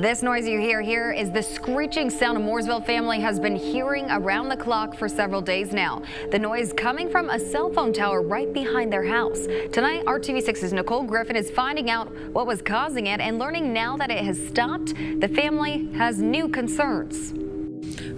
This noise you hear here is the screeching sound a Mooresville family has been hearing around the clock for several days now. The noise coming from a cell phone tower right behind their house. Tonight, RTV6's Nicole Griffin is finding out what was causing it and learning now that it has stopped, the family has new concerns.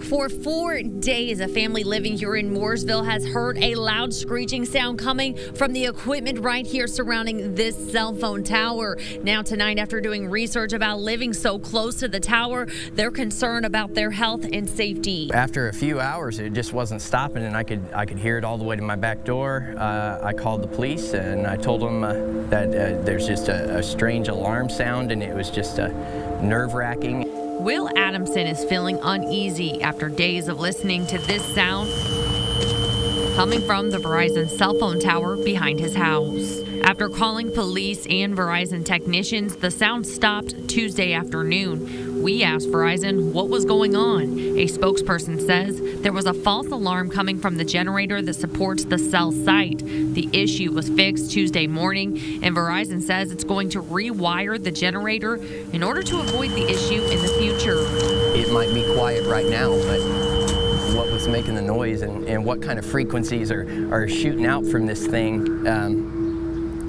For 4 days, a family living here in Mooresville has heard a loud screeching sound coming from the equipment right here surrounding this cell phone tower. Now tonight, after doing research about living so close to the tower, they're concerned about their health and safety. After a few hours, it just wasn't stopping, and I could hear it all the way to my back door. I called the police and I told them that there's just a strange alarm sound, and it was just nerve-wracking. Will Adamson is feeling uneasy after days of listening to this sound coming from the Verizon cell phone tower behind his house. After calling police and Verizon technicians, the sound stopped Tuesday afternoon. We asked Verizon what was going on. A spokesperson says there was a false alarm coming from the generator that supports the cell site. The issue was fixed Tuesday morning, and Verizon says it's going to rewire the generator in order to avoid the issue in the future. It might be quiet right now, but what was making the noise and what kind of frequencies are shooting out from this thing,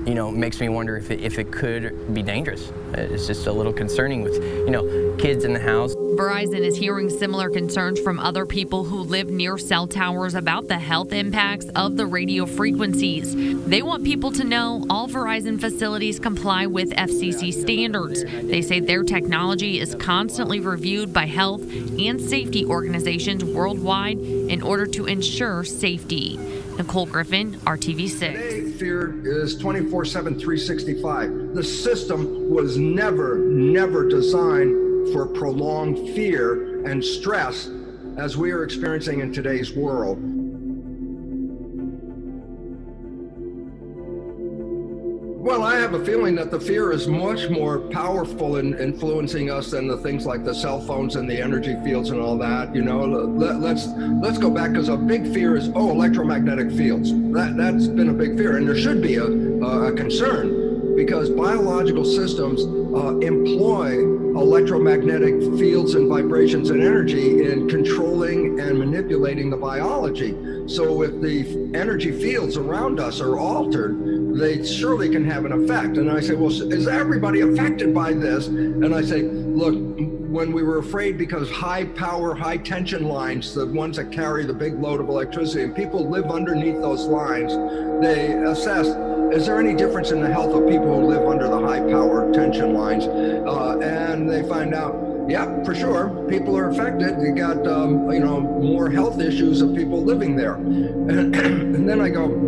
you know, makes me wonder if it could be dangerous. It's just a little concerning with, you know, kids in the house. Verizon is hearing similar concerns from other people who live near cell towers about the health impacts of the radio frequencies. They want people to know all Verizon facilities comply with FCC standards. They say their technology is constantly reviewed by health and safety organizations worldwide in order to ensure safety. Nicole Griffin, RTV6. Today, fear is 24/7, 365. The system was never designed for prolonged fear and stress as we are experiencing in today's world. Well, I have a feeling that the fear is much more powerful in influencing us than the things like the cell phones and the energy fields and all that. You know, let's go back, because a big fear is, electromagnetic fields. That's been a big fear, and there should be a concern, because biological systems employ electromagnetic fields and vibrations and energy in controlling and manipulating the biology. So if the energy fields around us are altered, they surely can have an effect. And I say, well, is everybody affected by this? And I say, look, when we were afraid because high power, high tension lines, the ones that carry the big load of electricity, and people live underneath those lines, they assessed, is there any difference in the health of people who live under the high power tension lines? And they find out, yeah, for sure, people are affected. You got, you know, more health issues of people living there. And then I go,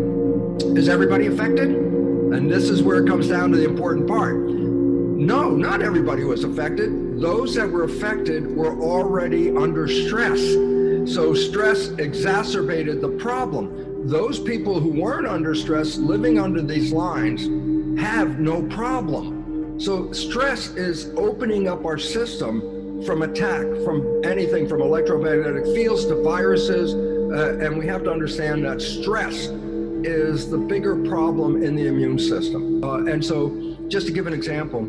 is everybody affected? And this is where it comes down to the important part. No, not everybody was affected. Those that were affected were already under stress. So stress exacerbated the problem. Those people who weren't under stress, living under these lines, have no problem. So stress is opening up our system from attack, from anything from electromagnetic fields to viruses, and we have to understand that stress is the bigger problem in the immune system. And so, just to give an example,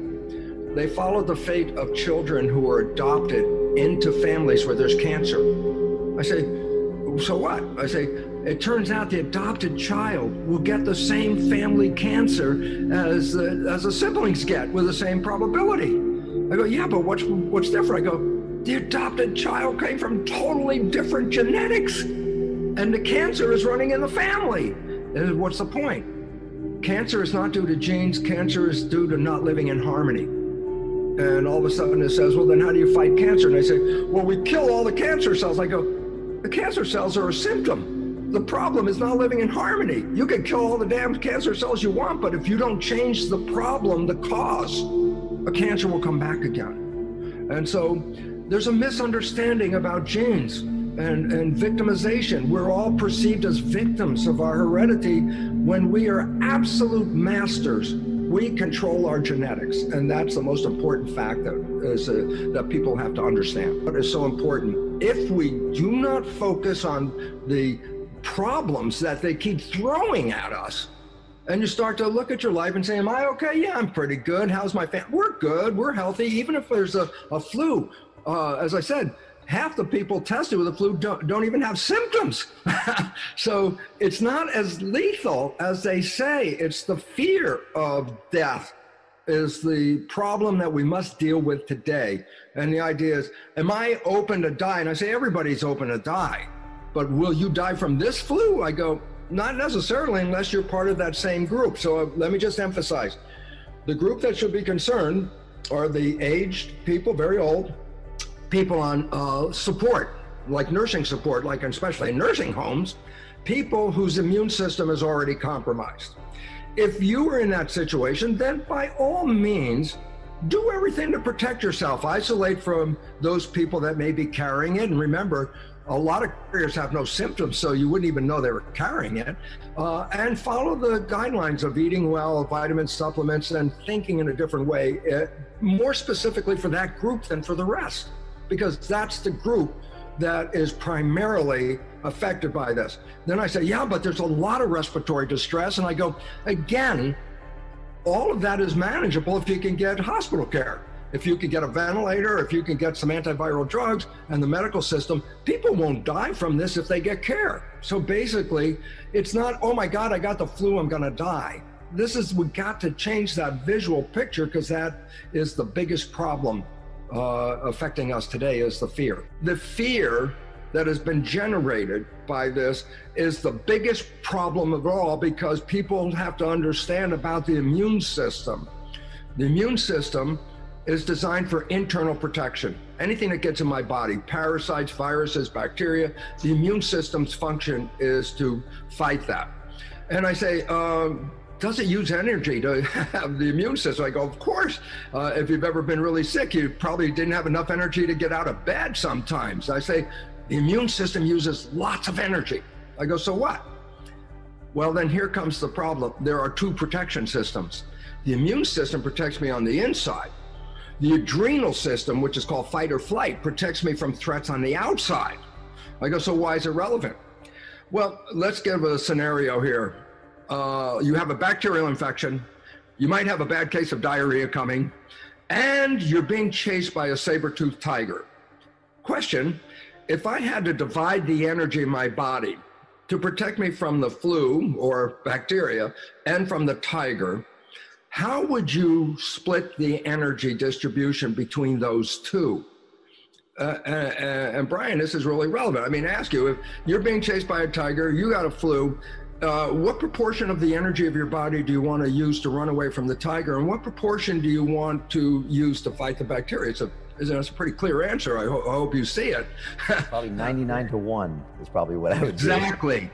they followed the fate of children who were adopted into families where there's cancer. I say, so what? I say, it turns out the adopted child will get the same family cancer as the siblings get with the same probability. I go, yeah, but what's different? I go, the adopted child came from totally different genetics, and the cancer is running in the family. And what's the point? Cancer is not due to genes. Cancer is due to not living in harmony. And all of a sudden it says, well, then how do you fight cancer? And I say, well, we kill all the cancer cells. I go, the cancer cells are a symptom. The problem is not living in harmony. You can kill all the damn cancer cells you want, but if you don't change the problem, the cause, a cancer will come back again. And so there's a misunderstanding about genes and victimization. We're all perceived as victims of our heredity when we are absolute masters. We control our genetics, and that's the most important fact that people have to understand. What is so important? If we do not focus on the problems that they keep throwing at us, And you start to look at your life and say, am I okay? Yeah, I'm pretty good. How's my family? We're good. We're healthy. Even if there's a flu, as I said, half the people tested with the flu don't even have symptoms. So it's not as lethal as they say. It's the fear of death is the problem that we must deal with today. And the idea is, am I open to die? And I say, everybody's open to die. But will you die from this flu? I go, not necessarily unless you're part of that same group. So let me just emphasize, the group that should be concerned are the aged people, very old, people on support, like nursing support, like especially in nursing homes, people whose immune system is already compromised. If you are in that situation, then by all means, do everything to protect yourself. Isolate from those people that may be carrying it. And remember, a lot of carriers have no symptoms, so you wouldn't even know they were carrying it. And follow the guidelines of eating well, vitamins, supplements, and thinking in a different way, more specifically for that group than for the rest, because that's the group that is primarily affected by this. Then I say, yeah, but there's a lot of respiratory distress. And I go, again, all of that is manageable if you can get hospital care. If you can get a ventilator, if you can get some antiviral drugs and the medical system, people won't die from this if they get care. So basically, it's not, oh my God, I got the flu, I'm gonna die. We got to change that visual picture, because that is the biggest problem affecting us today, is the fear. The fear that has been generated by this is the biggest problem of all, because people have to understand about the immune system. The immune system is designed for internal protection. Anything that gets in my body, parasites, viruses, bacteria, the immune system's function is to fight that. And I say, does it use energy to have the immune system? I go, of course. If you've ever been really sick, you probably didn't have enough energy to get out of bed sometimes. I say, the immune system uses lots of energy. I go, so what? Well, then here comes the problem. There are two protection systems. The immune system protects me on the inside. The adrenal system, which is called fight or flight, protects me from threats on the outside. I go, so why is it relevant? Well, let's give a scenario here. You have a bacterial infection, you might have a bad case of diarrhea coming, and you're being chased by a saber-toothed tiger. Question, if I had to divide the energy in my body to protect me from the flu or bacteria and from the tiger, how would you split the energy distribution between those two? And Brian, this is really relevant. I mean, ask you, if you're being chased by a tiger, you got a flu, what proportion of the energy of your body do you want to use to run away from the tiger? And what proportion do you want to use to fight the bacteria? It's a pretty clear answer. I hope you see it. Probably 99-1 is probably what I would do. Exactly.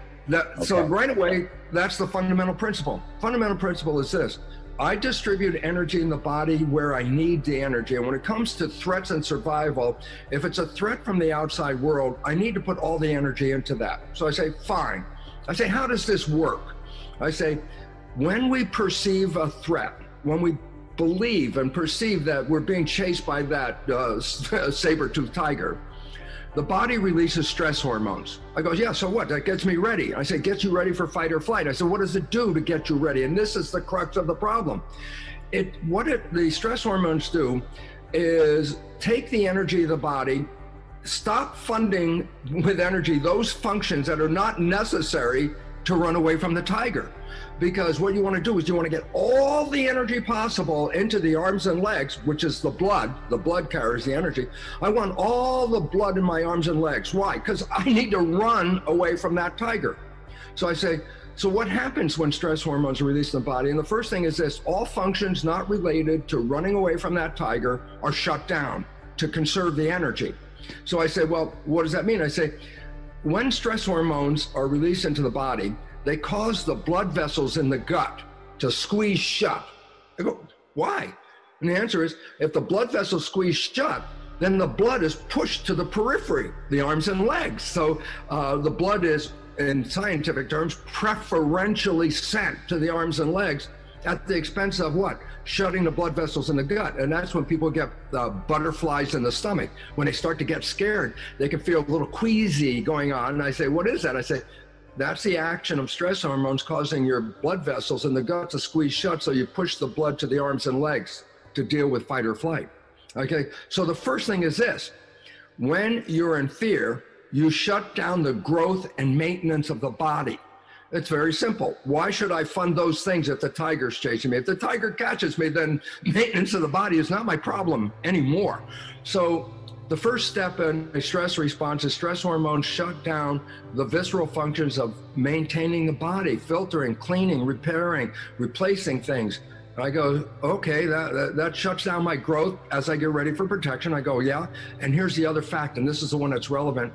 So right away, that's the fundamental principle. Fundamental principle is this. I distribute energy in the body where I need the energy. And when it comes to threats and survival, if it's a threat from the outside world, I need to put all the energy into that. So I say, fine. I say, how does this work? I say, when we perceive a threat, when we believe and perceive that we're being chased by that saber-toothed tiger, the body releases stress hormones. I go, yeah, so what? That gets me ready. I say, gets you ready for fight or flight. I said, what does it do to get you ready? And this is the crux of the problem. The stress hormones do is take the energy of the body, stop funding with energy those functions that are not necessary to run away from the tiger. Because what you want to do is you want to get all the energy possible into the arms and legs, which is the blood. The blood carries the energy. I want all the blood in my arms and legs. Why? Because I need to run away from that tiger. So I say, so what happens when stress hormones are released in the body? And the first thing is this: all functions not related to running away from that tiger are shut down to conserve the energy. So I say, well, what does that mean? I say, when stress hormones are released into the body, they cause the blood vessels in the gut to squeeze shut. I go, why? And the answer is, if the blood vessels squeeze shut, then the blood is pushed to the periphery, the arms and legs. So the blood is, in scientific terms, preferentially sent to the arms and legs at the expense of what? Shutting the blood vessels in the gut. And that's when people get butterflies in the stomach. When they start to get scared, they can feel a little queasy going on. And I say, what is that? I say, That's the action of stress hormones causing your blood vessels in the gut to squeeze shut, so you push the blood to the arms and legs to deal with fight or flight. Okay, so the first thing is this. When you're in fear, you shut down the growth and maintenance of the body. It's very simple. Why should I fund those things if the tiger's chasing me? If the tiger catches me, then maintenance of the body is not my problem anymore. So the first step in a stress response is stress hormones shut down the visceral functions of maintaining the body, filtering, cleaning, repairing, replacing things. I go, okay, that shuts down my growth as I get ready for protection. I go, yeah. And here's the other fact, and this is the one that's relevant.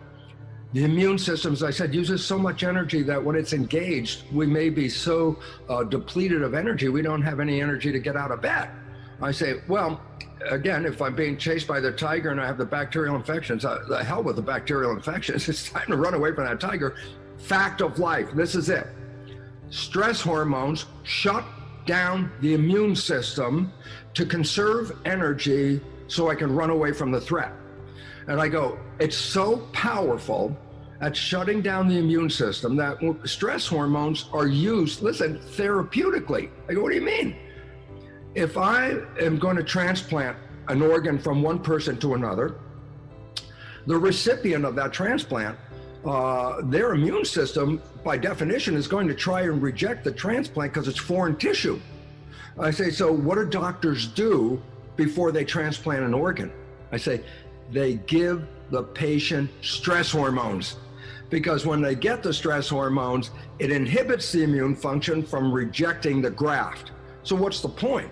The immune system, as I said, uses so much energy that when it's engaged, we may be so depleted of energy, we don't have any energy to get out of bed. I say, well, again, if I'm being chased by the tiger and I have the bacterial infections, the hell with the bacterial infections. It's time to run away from that tiger. Fact of life, this is it. Stress hormones shut down the immune system to conserve energy so I can run away from the threat. And I go, it's so powerful at shutting down the immune system that stress hormones are used, listen, therapeutically. I go, what do you mean? If I am going to transplant an organ from one person to another, the recipient of that transplant, their immune system, by definition, is going to try and reject the transplant because it's foreign tissue. I say, so what do doctors do before they transplant an organ? I say, they give the patient stress hormones, because when they get the stress hormones, it inhibits the immune function from rejecting the graft. So what's the point?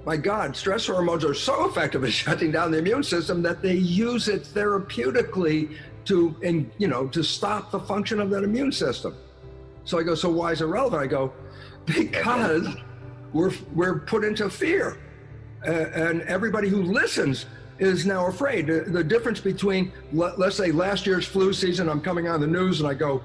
My God, stress hormones are so effective at shutting down the immune system that they use it therapeutically to stop the function of that immune system. So I go, so why is it relevant? I go, because we're put into fear, and everybody who listens is now afraid. The difference between, let's say, last year's flu season, I'm coming on the news and I go,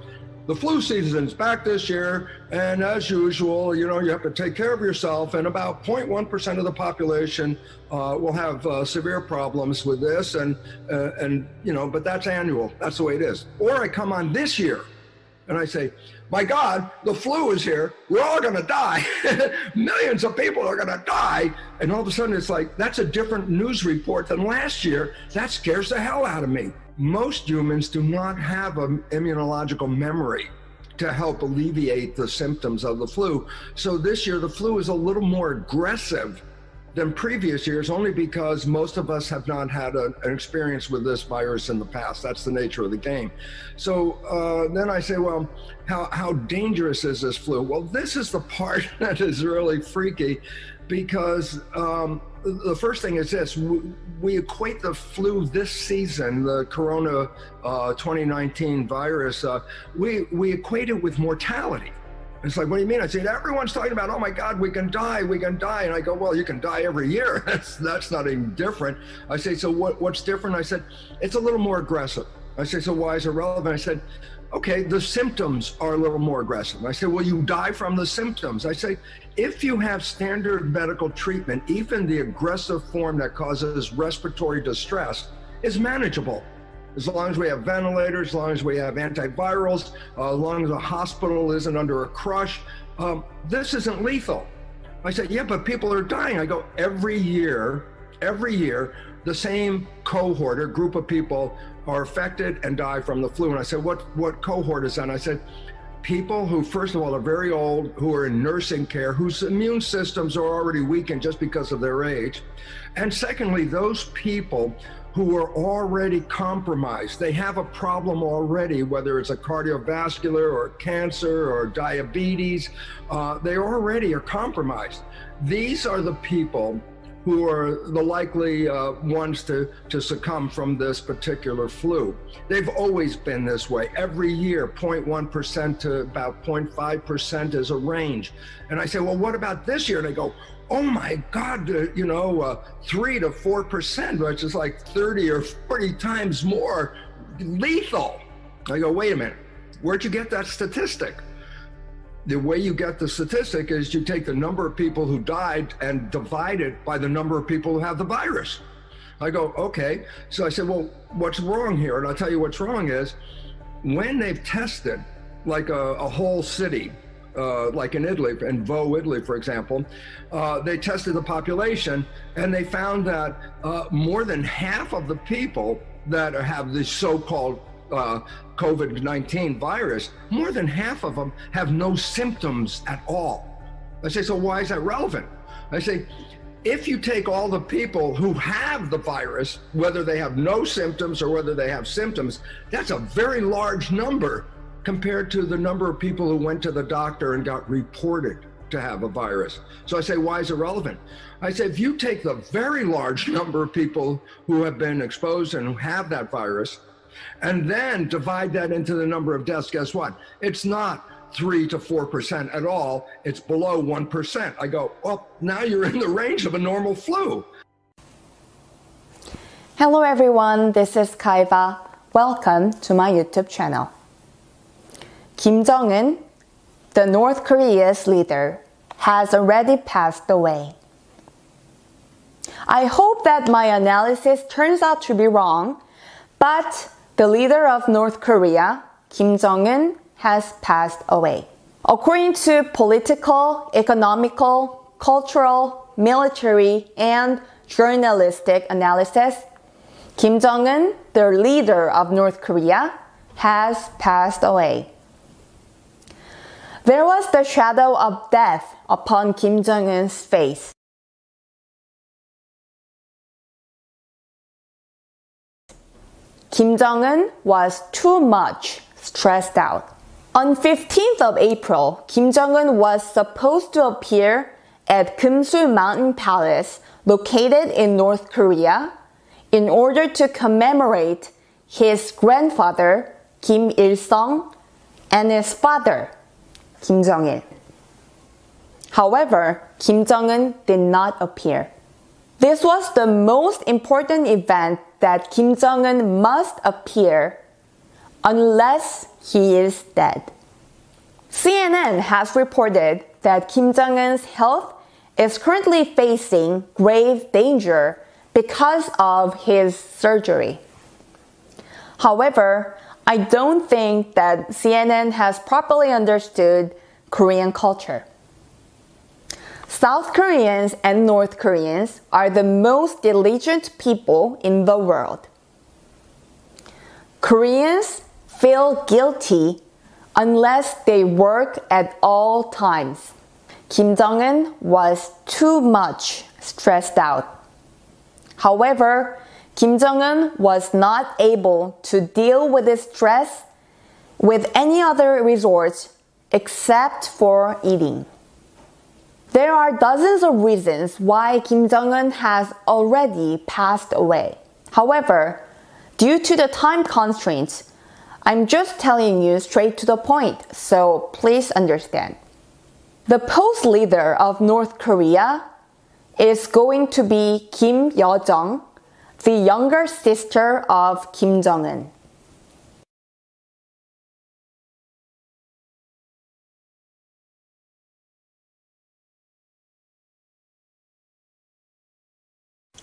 the flu season's back this year, and as usual, you have to take care of yourself, and about 0.1% of the population will have severe problems with this, but that's annual. That's the way it is. Or I come on this year and I say, my God, the flu is here. We're all going to die. Millions of people are going to die. And all of a sudden, it's like, that's a different news report than last year. That scares the hell out of me. Most humans do not have an immunological memory to help alleviate the symptoms of the flu. So this year, the flu is a little more aggressive than previous years, only because most of us have not had an experience with this virus in the past. That's the nature of the game. So then I say, well, how dangerous is this flu? Well, this is the part that is really freaky, because the first thing is this: we equate the flu this season, the Corona 2019 virus, we equate it with mortality. It's like, what do you mean? I said, everyone's talking about, oh my God, we can die. And I go, well, you can die every year. That's not even different. I say, so what's different? I said, it's a little more aggressive. I say, so why is it relevant? I said, okay, the symptoms are a little more aggressive. I said, well, you die from the symptoms. I say, if you have standard medical treatment, even the aggressive form that causes respiratory distress is manageable. As long as we have ventilators, as long as we have antivirals, as long as the hospital isn't under a crush, this isn't lethal. I said, yeah, but people are dying. I go, every year, the same cohort or group of people are affected and die from the flu. And I said, what cohort is that? And I said, people who, first of all, are very old, who are in nursing care, whose immune systems are already weakened just because of their age. And secondly, those people who are already compromised. They have a problem already, whether it's a cardiovascular or cancer or diabetes, they already are compromised. These are the people who are the likely ones to succumb from this particular flu. They've always been this way. Every year, 0.1% to about 0.5% is a range. And I say, well, what about this year? And they go, oh my God, 3 to 4%, which is like 30 or 40 times more lethal. I go, wait a minute, where'd you get that statistic? The way you get the statistic is you take the number of people who died and divide it by the number of people who have the virus. I go, okay. So I said, well, what's wrong here? And I'll tell you what's wrong is when they've tested like a whole city, like in Italy, in Vo, Italy, for example, they tested the population and they found that more than half of the people that have this so-called COVID-19 virus, more than half of them have no symptoms at all. I say, so why is that relevant? I say, if you take all the people who have the virus, whether they have no symptoms or whether they have symptoms, that's a very large number compared to the number of people who went to the doctor and got reported to have a virus. So I say, why is it relevant? I say, if you take the very large number of people who have been exposed and who have that virus, and then divide that into the number of deaths, guess what? It's not 3 to 4% at all. It's below 1%. I go, well, now you're in the range of a normal flu. Hello everyone, this is Kaiva. Welcome to my YouTube channel. Kim Jong-un, the North Korea's leader, has already passed away. I hope that my analysis turns out to be wrong, but the leader of North Korea, Kim Jong-un, has passed away. According to political, economical, cultural, military, and journalistic analysis, Kim Jong-un, the leader of North Korea, has passed away. There was the shadow of death upon Kim Jong-un's face. Kim Jong-un was too much stressed out. On 15th of April, Kim Jong-un was supposed to appear at Kumsul Mountain Palace, located in North Korea, in order to commemorate his grandfather, Kim Il-sung, and his father, Kim Jong-il. However, Kim Jong-un did not appear. This was the most important event that Kim Jong-un must appear unless he is dead. CNN has reported that Kim Jong-un's health is currently facing grave danger because of his surgery. However, I don't think that CNN has properly understood Korean culture. South Koreans and North Koreans are the most diligent people in the world. Koreans feel guilty unless they work at all times. Kim Jong-un was too much stressed out. However, Kim Jong-un was not able to deal with his stress with any other resorts except for eating. There are dozens of reasons why Kim Jong-un has already passed away. However, due to the time constraints, I'm just telling you straight to the point, so please understand. The post-leader of North Korea is going to be Kim Yo-jong, the younger sister of Kim Jong-un.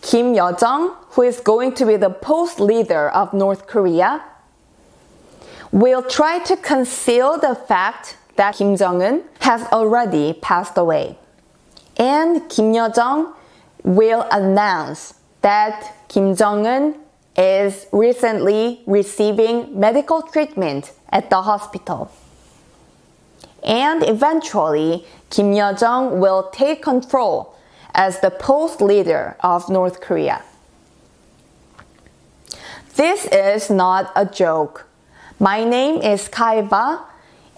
Kim Yo-jong, who is going to be the post-leader of North Korea, will try to conceal the fact that Kim Jong-un has already passed away. And Kim Yo-jong will announce that Kim Jong-un is recently receiving medical treatment at the hospital. And eventually, Kim Yo-jong will take control as the post-leader of North Korea. This is not a joke. My name is Kaiva,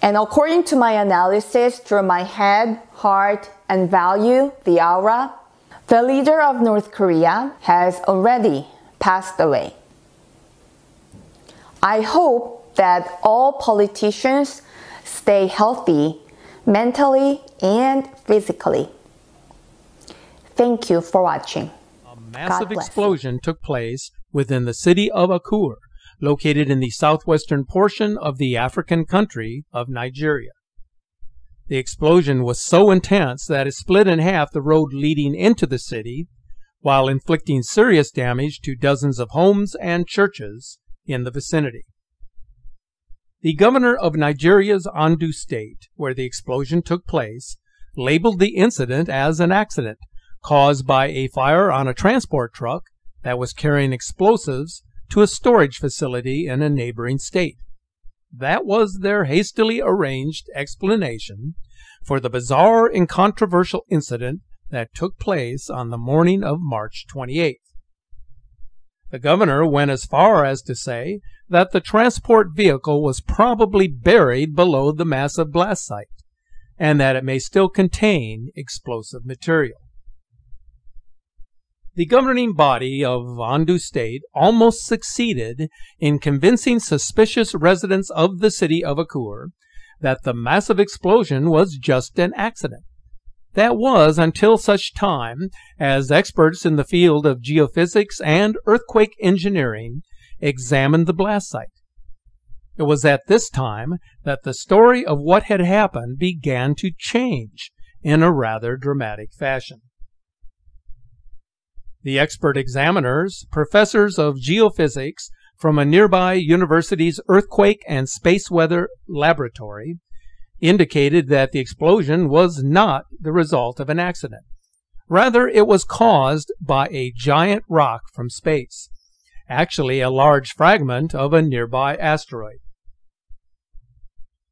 and according to my analysis through my head, heart, and value, the aura, the leader of North Korea has already passed away. I hope that all politicians stay healthy mentally and physically. Thank you for watching. A massive explosion took place within the city of Akure, located in the southwestern portion of the African country of Nigeria. The explosion was so intense that it split in half the road leading into the city, while inflicting serious damage to dozens of homes and churches in the vicinity. The governor of Nigeria's Ondo state, where the explosion took place, labeled the incident as an accident caused by a fire on a transport truck that was carrying explosives to a storage facility in a neighboring state. That was their hastily arranged explanation for the bizarre and controversial incident that took place on the morning of March 28th. The governor went as far as to say that the transport vehicle was probably buried below the massive blast site, and that it may still contain explosive material. The governing body of Ondo State almost succeeded in convincing suspicious residents of the city of Akure that the massive explosion was just an accident. That was until such time as experts in the field of geophysics and earthquake engineering examined the blast site. It was at this time that the story of what had happened began to change in a rather dramatic fashion. The expert examiners, professors of geophysics from a nearby university's earthquake and space weather laboratory, indicated that the explosion was not the result of an accident. Rather, it was caused by a giant rock from space, actually a large fragment of a nearby asteroid.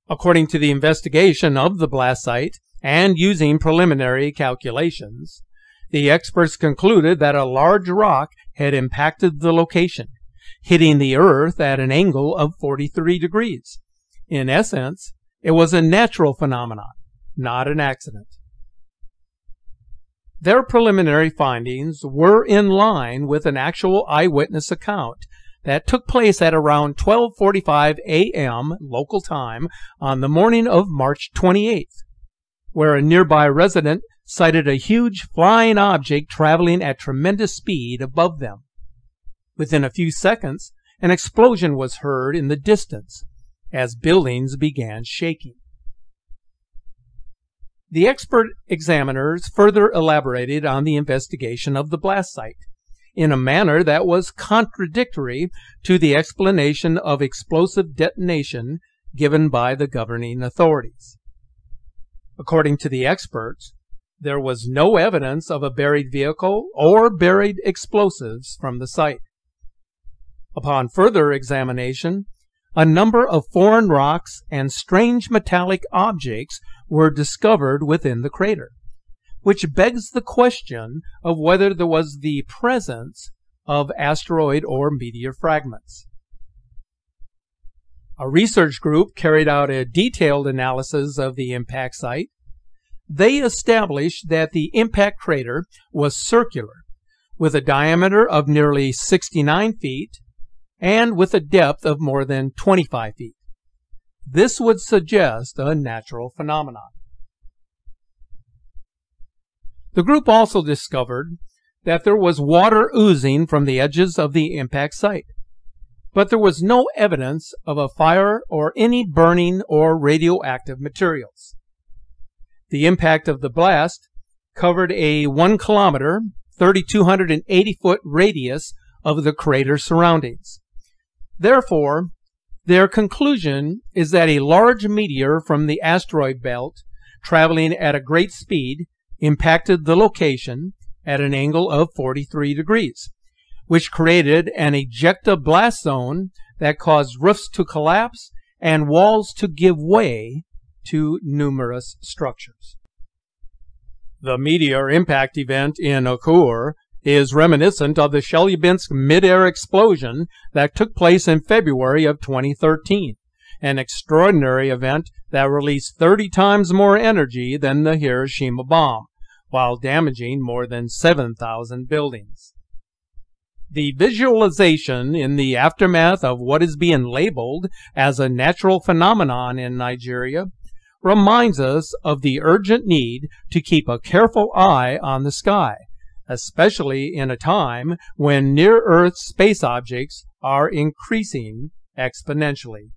According to the investigation of the blast site and using preliminary calculations, the experts concluded that a large rock had impacted the location, hitting the Earth at an angle of 43 degrees. In essence, it was a natural phenomenon, not an accident. Their preliminary findings were in line with an actual eyewitness account that took place at around 12:45 a.m. local time on the morning of March 28th, where a nearby resident sighted a huge flying object traveling at tremendous speed above them. Within a few seconds, an explosion was heard in the distance as buildings began shaking. The expert examiners further elaborated on the investigation of the blast site in a manner that was contradictory to the explanation of explosive detonation given by the governing authorities. According to the experts, there was no evidence of a buried vehicle or buried explosives from the site. Upon further examination, a number of foreign rocks and strange metallic objects were discovered within the crater, which begs the question of whether there was the presence of asteroid or meteor fragments. A research group carried out a detailed analysis of the impact site. They established that the impact crater was circular, with a diameter of nearly 69 feet and with a depth of more than 25 feet. This would suggest a natural phenomenon. The group also discovered that there was water oozing from the edges of the impact site, but there was no evidence of a fire or any burning or radioactive materials. The impact of the blast covered a 1 kilometer, 3,280-foot radius of the crater surroundings. Therefore, their conclusion is that a large meteor from the asteroid belt, traveling at a great speed, impacted the location at an angle of 43 degrees, which created an ejecta-blast zone that caused roofs to collapse and walls to give way to numerous structures. The meteor impact event in Akure is reminiscent of the Chelyabinsk mid-air explosion that took place in February of 2013, an extraordinary event that released 30 times more energy than the Hiroshima bomb, while damaging more than 7,000 buildings. The visualization in the aftermath of what is being labeled as a natural phenomenon in Nigeria reminds us of the urgent need to keep a careful eye on the sky, especially in a time when near-Earth space objects are increasing exponentially.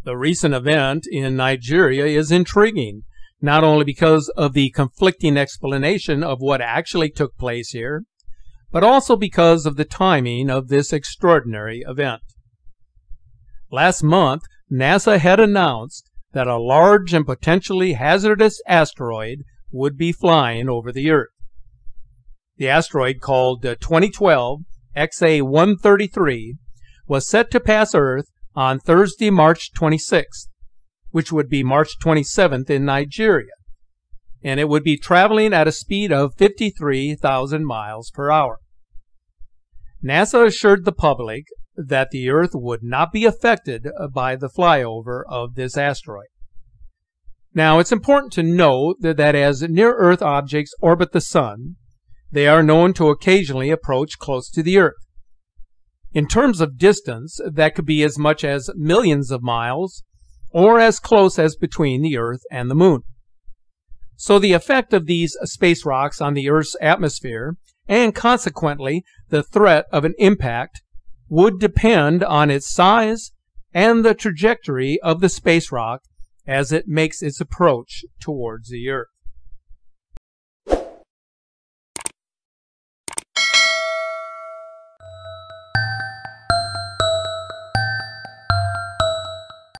The recent event in Nigeria is intriguing, not only because of the conflicting explanation of what actually took place here, but also because of the timing of this extraordinary event. Last month, NASA had announced that a large and potentially hazardous asteroid would be flying over the Earth. The asteroid, called 2012 XA-133, was set to pass Earth on Thursday, March 26th, which would be March 27th in Nigeria, and it would be traveling at a speed of 53,000 miles per hour. NASA assured the public that the Earth would not be affected by the flyover of this asteroid. Now, it's important to note that as near-Earth objects orbit the Sun, they are known to occasionally approach close to the Earth. In terms of distance, that could be as much as millions of miles, or as close as between the Earth and the Moon. So the effect of these space rocks on the Earth's atmosphere, and consequently the threat of an impact, would depend on its size and the trajectory of the space rock as it makes its approach towards the Earth.